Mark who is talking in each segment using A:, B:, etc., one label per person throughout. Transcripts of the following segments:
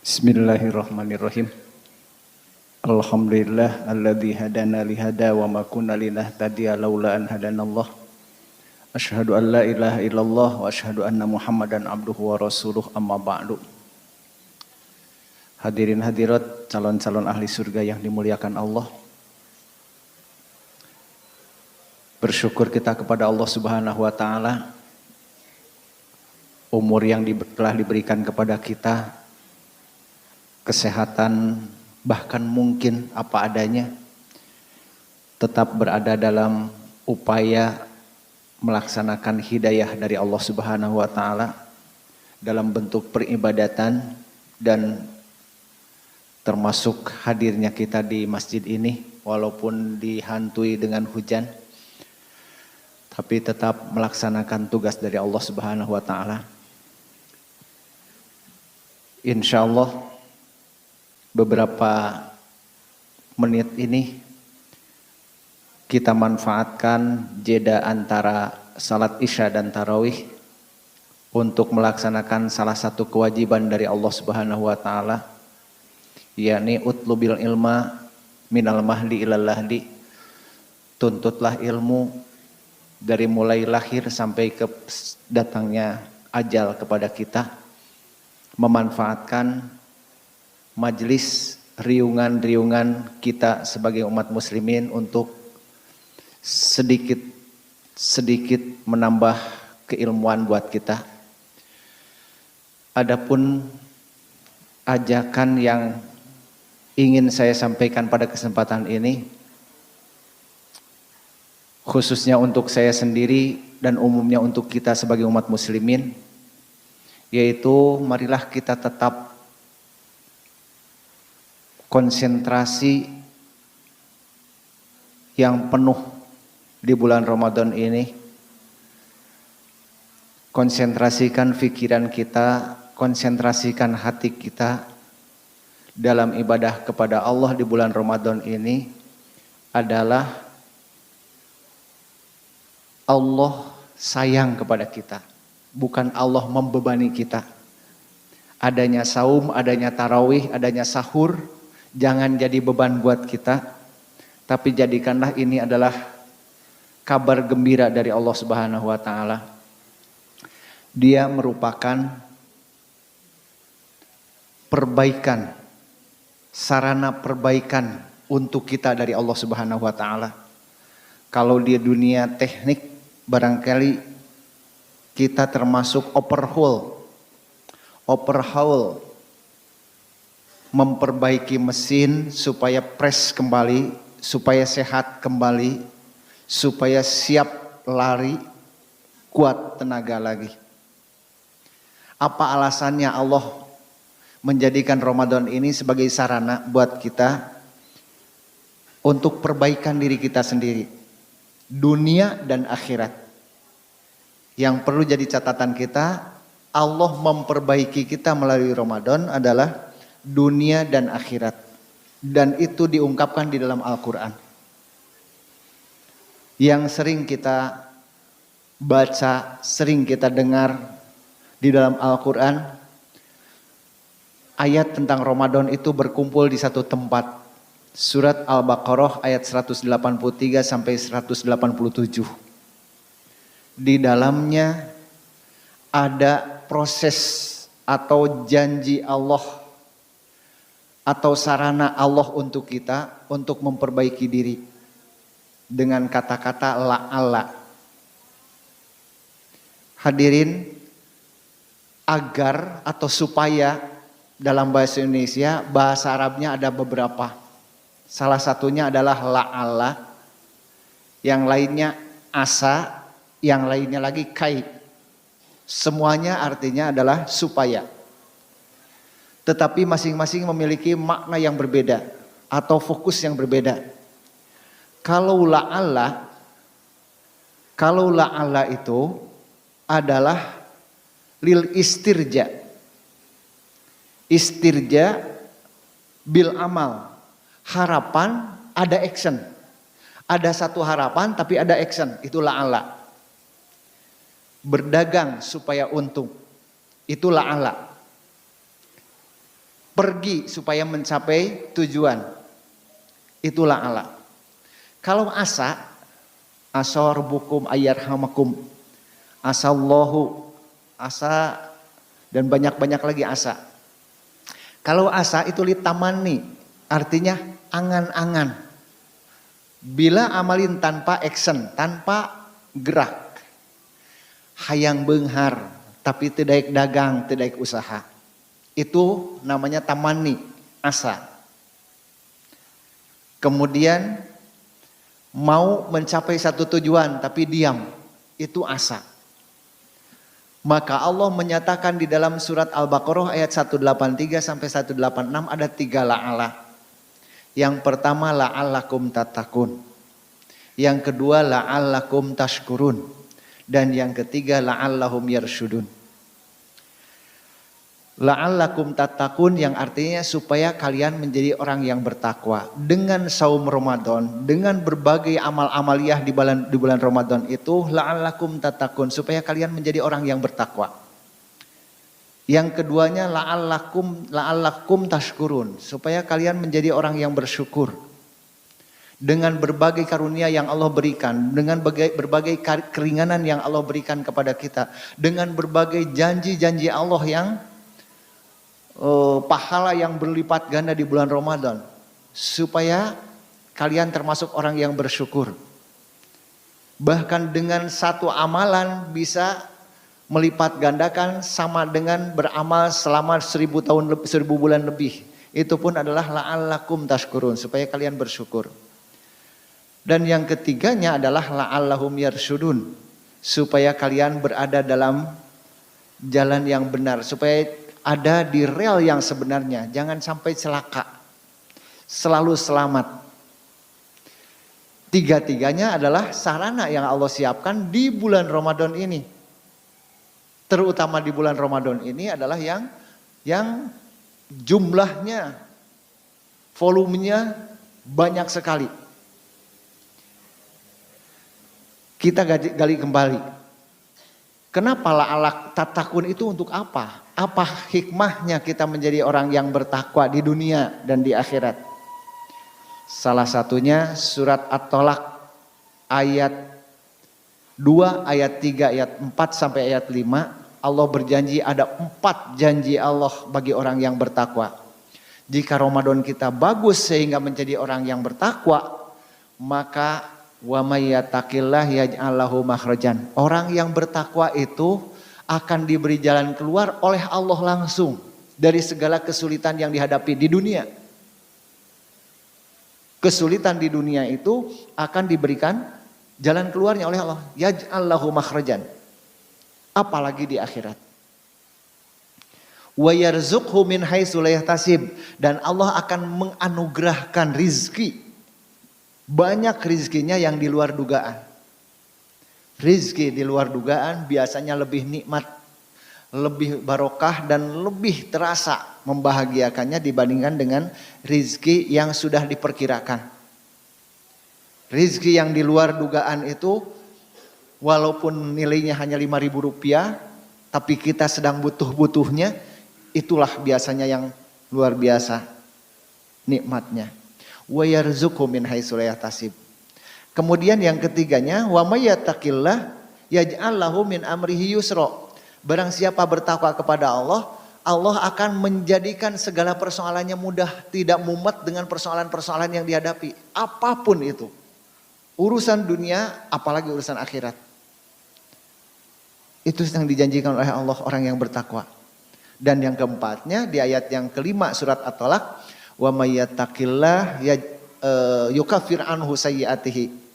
A: Bismillahirrahmanirrahim. Alhamdulillah alladzi hadana li hada wa ma kunna linahtadiya laula an hadanallah. Asyhadu an la ilaha illallah wa asyhadu anna Muhammadan abduhu wa rasuluh, amma ba'du. Hadirin hadirat calon-calon ahli surga yang dimuliakan Allah. Bersyukur kita kepada Allah Subhanahu wa taala umur yang telah diberikan kepada kita, kesehatan, bahkan mungkin apa adanya, tetap berada dalam upaya melaksanakan hidayah dari Allah Subhanahu wa taala dalam bentuk peribadatan, dan termasuk hadirnya kita di masjid ini walaupun dihantui dengan hujan, tapi tetap melaksanakan tugas dari Allah Subhanahu wa taala. Insyaallah beberapa menit ini kita manfaatkan jeda antara salat isya dan tarawih untuk melaksanakan salah satu kewajiban dari Allah Subhanahu wa taala, yakni utlubil ilma minal mahdi ilal lahdi. Tuntutlah ilmu dari mulai lahir sampai ke datangnya ajal kepada kita. Memanfaatkan majelis riungan-riungan kita sebagai umat muslimin untuk sedikit menambah keilmuan buat kita. Adapun ajakan yang ingin saya sampaikan pada kesempatan ini, khususnya untuk saya sendiri dan umumnya untuk kita sebagai umat muslimin, yaitu marilah kita tetap konsentrasi yang penuh di bulan Ramadan ini. Konsentrasikan pikiran kita, konsentrasikan hati kita dalam ibadah kepada Allah di bulan Ramadan ini adalah Allah sayang kepada kita, bukan Allah membebani kita. Adanya saum, adanya tarawih, adanya sahur, jangan jadi beban buat kita, tapi jadikanlah ini adalah kabar gembira dari Allah Subhanahu wa taala. Dia merupakan perbaikan, sarana perbaikan untuk kita dari Allah Subhanahu wa taala. Kalau di dunia teknik barangkali kita termasuk overhaul, memperbaiki mesin supaya press kembali, supaya sehat kembali, supaya siap lari, kuat tenaga lagi. Apa alasannya Allah menjadikan Ramadan ini sebagai sarana buat kita untuk perbaikan diri kita sendiri, dunia dan akhirat. Yang perlu jadi catatan kita, Allah memperbaiki kita melalui Ramadan adalah dunia dan akhirat, dan itu diungkapkan di dalam Al-Quran. Yang sering kita baca, sering kita dengar di dalam Al-Quran, ayat tentang Ramadan itu berkumpul di satu tempat. Surat Al-Baqarah ayat 183 sampai 187. Di dalamnya ada proses atau janji Allah atau sarana Allah untuk kita untuk memperbaiki diri dengan kata-kata la'alla. Hadirin, agar atau supaya dalam bahasa Indonesia, bahasa Arabnya ada beberapa. Salah satunya adalah la'alla, yang lainnya asa, yang lainnya lagi kai. Semuanya artinya adalah supaya. Tetapi masing-masing memiliki makna yang berbeda atau fokus yang berbeda. Kalau la'alla itu adalah lil istirja. Istirja bil amal. Harapan ada action. Ada satu harapan tapi ada action, itu la'alla. Berdagang supaya untung, itu la'alla. pergi supaya mencapai tujuan. Itulah Allah. Kalau asa, asarbukum ayyarhamakum, asallahu, asa, dan banyak-banyak lagi asa. Kalau asa itu litamani, artinya angan-angan. Bila amalin tanpa action, tanpa gerak. Hayang beunghar, tapi tidak dagang, tidak usaha. Itu namanya tamani, asa. Kemudian mau mencapai satu tujuan tapi diam, itu asa. Maka Allah menyatakan di dalam surat Al-Baqarah ayat 183 sampai 186 ada 3 la'ala. Yang pertama la'allakum tattaqun. Yang kedua la'allakum tashkurun. Dan yang ketiga la'allahum yarsyudun. La'allakum tattaqun yang artinya supaya kalian menjadi orang yang bertakwa. Dengan saum Ramadan, dengan berbagai amal amaliyah di bulan Ramadan itu la'allakum tattaqun, supaya kalian menjadi orang yang bertakwa. Yang keduanya la'allakum tashkurun, supaya kalian menjadi orang yang bersyukur. Dengan berbagai karunia yang Allah berikan, dengan berbagai keringanan yang Allah berikan kepada kita, dengan berbagai janji-janji Allah yang pahala yang berlipat ganda di bulan Ramadan, supaya kalian termasuk orang yang bersyukur. Bahkan dengan satu amalan bisa melipat gandakan sama dengan beramal selama 1000 bulan lebih. Itu pun adalah la'allakum tashkurun, supaya kalian bersyukur. Dan yang ketiganya adalah la'allahum yarsyudun, supaya kalian berada dalam jalan yang benar, supaya ada di rel yang sebenarnya, jangan sampai celaka, selalu selamat. Tiga-tiganya adalah sarana yang Allah siapkan di bulan Ramadan ini. Terutama di bulan Ramadan ini adalah yang jumlahnya, volumenya banyak sekali. Kita gali kembali. Kenapa la'allak tattaqun itu untuk apa? Apa hikmahnya kita menjadi orang yang bertakwa di dunia dan di akhirat? Salah satunya surat At-Tolak ayat 2, ayat 3, ayat 4 sampai ayat 5. Allah berjanji, ada 4 janji Allah bagi orang yang bertakwa. Jika Ramadan kita bagus sehingga menjadi orang yang bertakwa, maka wa may yattaqillah yaj'al lahu makhrajan. Orang yang bertakwa itu akan diberi jalan keluar oleh Allah langsung dari segala kesulitan yang dihadapi di dunia. Kesulitan di dunia itu akan diberikan jalan keluarnya oleh Allah. Yaj'al lahu makhrajan. Apalagi di akhirat. Wa yarzuqhu min haitsu la yahtasib, dan Allah akan menganugerahkan rizki. Banyak rizkinya yang di luar dugaan. Rizki di luar dugaan biasanya lebih nikmat, lebih barokah, dan lebih terasa membahagiakannya dibandingkan dengan rizki yang sudah diperkirakan. Rizki yang di luar dugaan itu walaupun nilainya hanya Rp5.000, tapi kita sedang butuh-butuhnya, itulah biasanya yang luar biasa nikmatnya. Wa yarzuqhu min haitsu la yahtasib. Kemudian yang ketiganya, wa may yattaqillah yaj'al lahu min amrihi yusra. Barang siapa bertakwa kepada Allah, Allah akan menjadikan segala persoalannya mudah, tidak mumet dengan persoalan-persoalan yang dihadapi, apapun itu. Urusan dunia, apalagi urusan akhirat. Itu yang dijanjikan oleh Allah orang yang bertakwa. Dan yang keempatnya di ayat yang kelima surat At-Tolak, wa may yattaqillah yukaffir anhu sayyi'atihi.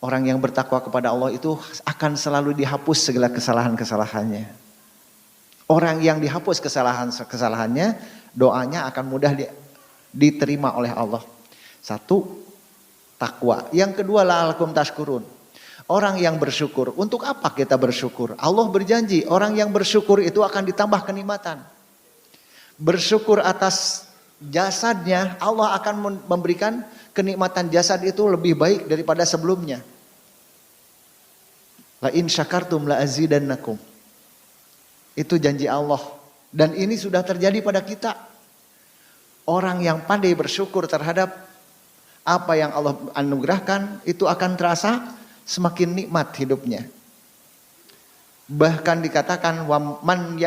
A: Orang yang bertakwa kepada Allah itu akan selalu dihapus segala kesalahan-kesalahannya. Orang yang dihapus kesalahan-kesalahannya, doanya akan mudah diterima oleh Allah. Satu, takwa. Yang kedua, la'allakum tashkurun. Orang yang bersyukur. Untuk apa kita bersyukur? Allah berjanji orang yang bersyukur itu akan ditambah kenikmatan. Bersyukur atas jasadnya, Allah akan memberikan kenikmatan jasad itu lebih baik daripada sebelumnya. La in syakartum la azidannakum. Itu janji Allah. Dan ini sudah terjadi pada kita. Orang yang pandai bersyukur terhadap apa yang Allah anugerahkan itu akan terasa semakin nikmat hidupnya. Bahkan dikatakan man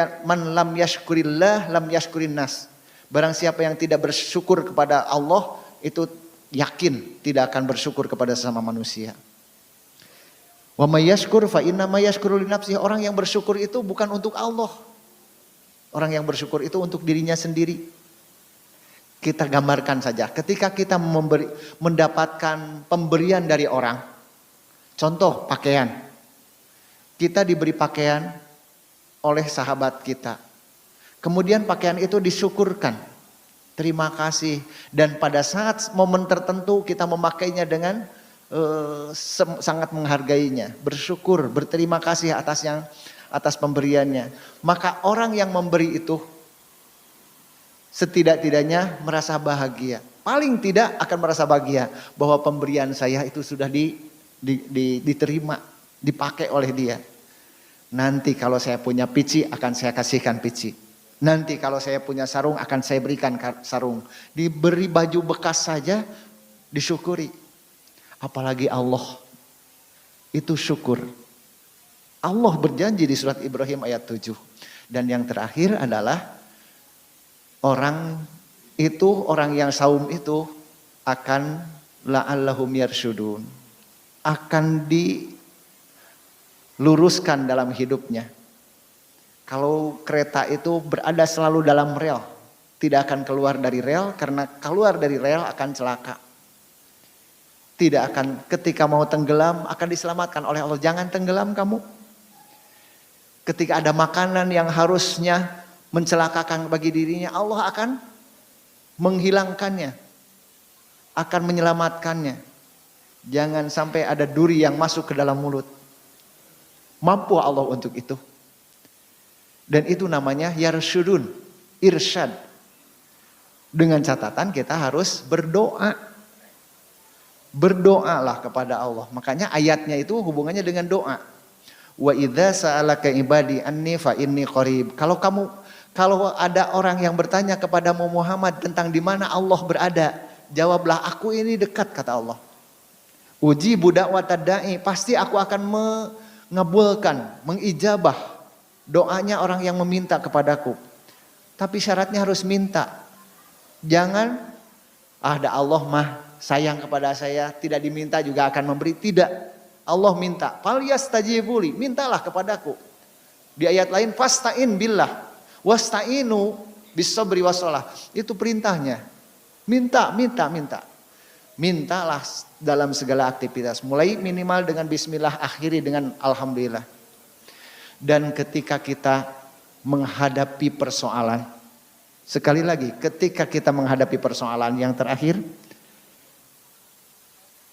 A: lam yashkurillah lam yashkurin nas. Barang siapa yang tidak bersyukur kepada Allah itu yakin tidak akan bersyukur kepada sesama manusia. Wa may yashkur fa inna ma yashkuru li nafsihi. Orang yang bersyukur itu bukan untuk Allah. Orang yang bersyukur itu untuk dirinya sendiri. Kita gambarkan saja, ketika kita mendapatkan pemberian dari orang, contoh pakaian, kita diberi pakaian oleh sahabat kita, kemudian pakaian itu disyukurkan, terima kasih, dan pada saat momen tertentu kita memakainya dengan sangat menghargainya, bersyukur, berterima kasih atas pemberiannya, maka orang yang memberi itu setidak-tidaknya merasa bahagia. Paling tidak akan merasa bahagia bahwa pemberian saya itu sudah diterima, dipakai oleh dia. Nanti kalau saya punya pici akan saya kasihkan pici. Nanti kalau saya punya sarung akan saya berikan sarung. Diberi baju bekas saja disyukuri. Apalagi Allah, itu syukur. Allah berjanji di surat Ibrahim ayat 7. Dan yang terakhir adalah orang yang saum itu akan la'allahum yarsyudun, akan diluruskan dalam hidupnya. Kalau kereta itu berada selalu dalam rel, tidak akan keluar dari rel, karena keluar dari rel akan celaka. Tidak akan, ketika mau tenggelam akan diselamatkan oleh Allah. Jangan tenggelam kamu. Ketika ada makanan yang harusnya mencelakakan bagi dirinya, Allah akan menghilangkannya, akan menyelamatkannya. Jangan sampai ada duri yang masuk ke dalam mulut. Mampu Allah untuk itu. Dan itu namanya yarsyudun, irsyad. Dengan catatan kita harus berdoa. Berdoalah kepada Allah. Makanya ayatnya itu hubungannya dengan doa. Wa idza sa'alaka ibadi anni fa inni qarib. Kalau ada orang yang bertanya kepadamu Muhammad tentang di mana Allah berada, jawablah aku ini dekat, kata Allah. Uji budak watadai, pasti aku akan mengabulkan, mengijabah doanya orang yang meminta kepadaku. Tapi syaratnya harus minta. Jangan ada Allah mah sayang kepada saya, tidak diminta juga akan memberi. Tidak, Allah minta. Falyastajibuli, mintalah kepadaku. Di ayat lain fasta'in billah wasta'inu bis-sabri was-shalah. Itu perintahnya. Minta. Mintalah dalam segala aktivitas. Mulai minimal dengan bismillah, akhiri dengan alhamdulillah. Dan ketika kita menghadapi persoalan, sekali lagi, ketika kita menghadapi persoalan yang terakhir,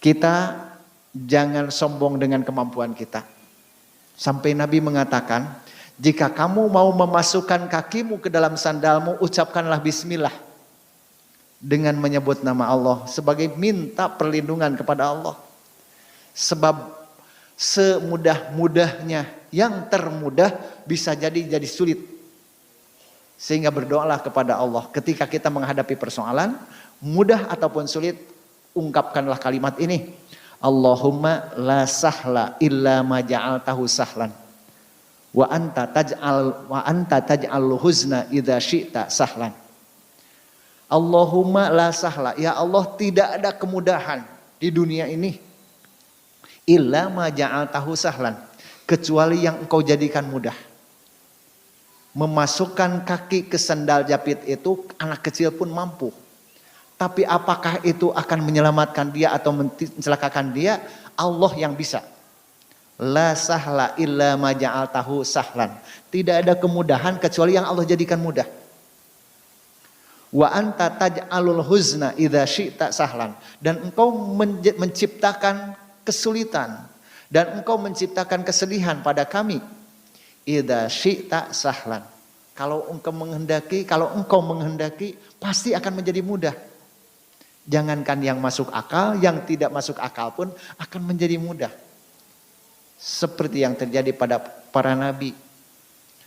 A: kita jangan sombong dengan kemampuan kita. Sampai Nabi mengatakan, jika kamu mau memasukkan kakimu ke dalam sandalmu, ucapkanlah bismillah. Dengan menyebut nama Allah sebagai minta perlindungan kepada Allah. Sebab semudah-mudahnya yang termudah bisa jadi sulit. Sehingga berdoalah kepada Allah. Ketika kita menghadapi persoalan, mudah ataupun sulit, ungkapkanlah kalimat ini. Allahumma la sahla illa ma ja'altahu sahlan. Wa anta taj'alul huzna idza syi'ta sahlan. Allahumma la sahla, ya Allah, tidak ada kemudahan di dunia ini illa ma ja'altahu sahlan, kecuali yang engkau jadikan mudah. Memasukkan kaki ke sandal jepit itu anak kecil pun mampu. Tapi apakah itu akan menyelamatkan dia atau mencelakakan dia? Allah yang bisa. La sahla illa ma ja'altahu sahlan. Tidak ada kemudahan kecuali yang Allah jadikan mudah. Wa anta taj'alul huzna idza syi'ta sahlan. Dan engkau menciptakan kesulitan dan engkau menciptakan kesedihan pada kami. Idza syi'ta sahlan. Kalau engkau menghendaki pasti akan menjadi mudah. Jangankan yang masuk akal, yang tidak masuk akal pun akan menjadi mudah. Seperti yang terjadi pada para nabi.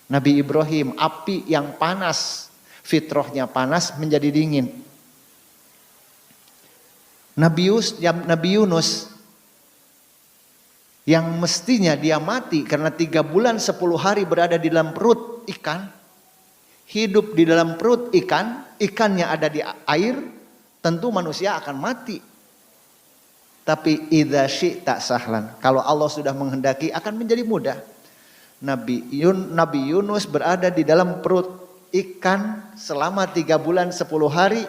A: Nabi Ibrahim, api yang panas, fitrahnya panas menjadi dingin. Nabi Yunus yang mestinya dia mati karena 3 bulan 10 hari berada di dalam perut ikan, hidup di dalam perut ikan, ikannya ada di air, tentu manusia akan mati. Tapi idza syi'ta sahlan, kalau Allah sudah menghendaki akan menjadi mudah. Nabi Yunus berada di dalam perut ikan selama 3 bulan 10 hari.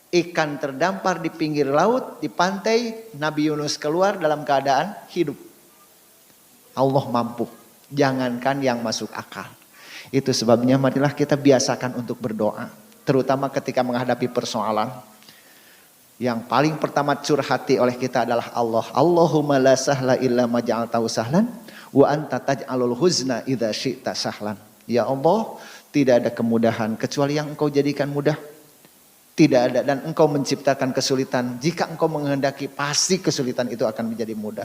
A: Ikan terdampar di pinggir laut, di pantai. Nabi Yunus keluar dalam keadaan hidup. Allah mampu, jangankan yang masuk akal. Itu sebabnya marilah kita biasakan untuk berdoa, terutama ketika menghadapi persoalan. Yang paling pertama curhati oleh kita adalah Allah. Allahumma la sahla illa ma ja'altahu sahlan wa anta taj'alul huzna idza syi'ta sahlan. Ya Allah, tidak ada kemudahan kecuali yang Engkau jadikan mudah. Tidak ada, dan Engkau menciptakan kesulitan. Jika Engkau menghendaki, pasti kesulitan itu akan menjadi mudah.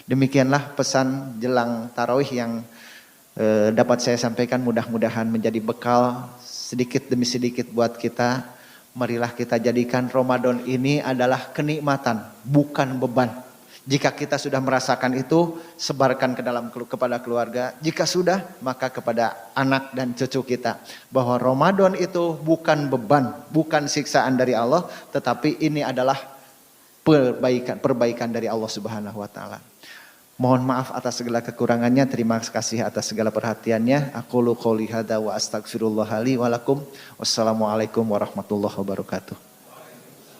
A: Demikianlah pesan jelang tarawih yang dapat saya sampaikan, mudah-mudahan menjadi bekal sedikit demi sedikit buat kita. Marilah kita jadikan Ramadan ini adalah kenikmatan, bukan beban. Jika kita sudah merasakan itu, sebarkan kepada keluarga. Jika sudah, maka kepada anak dan cucu kita. Bahwa Ramadan itu bukan beban, bukan siksaan dari Allah, tetapi ini adalah perbaikan dari Allah Subhanahu wa taala. Mohon maaf atas segala kekurangannya, terima kasih atas segala perhatiannya. Aqulu qouli hadza wa astaghfirullah li wa lakum. Wassalamualaikum warahmatullahi wabarakatuh.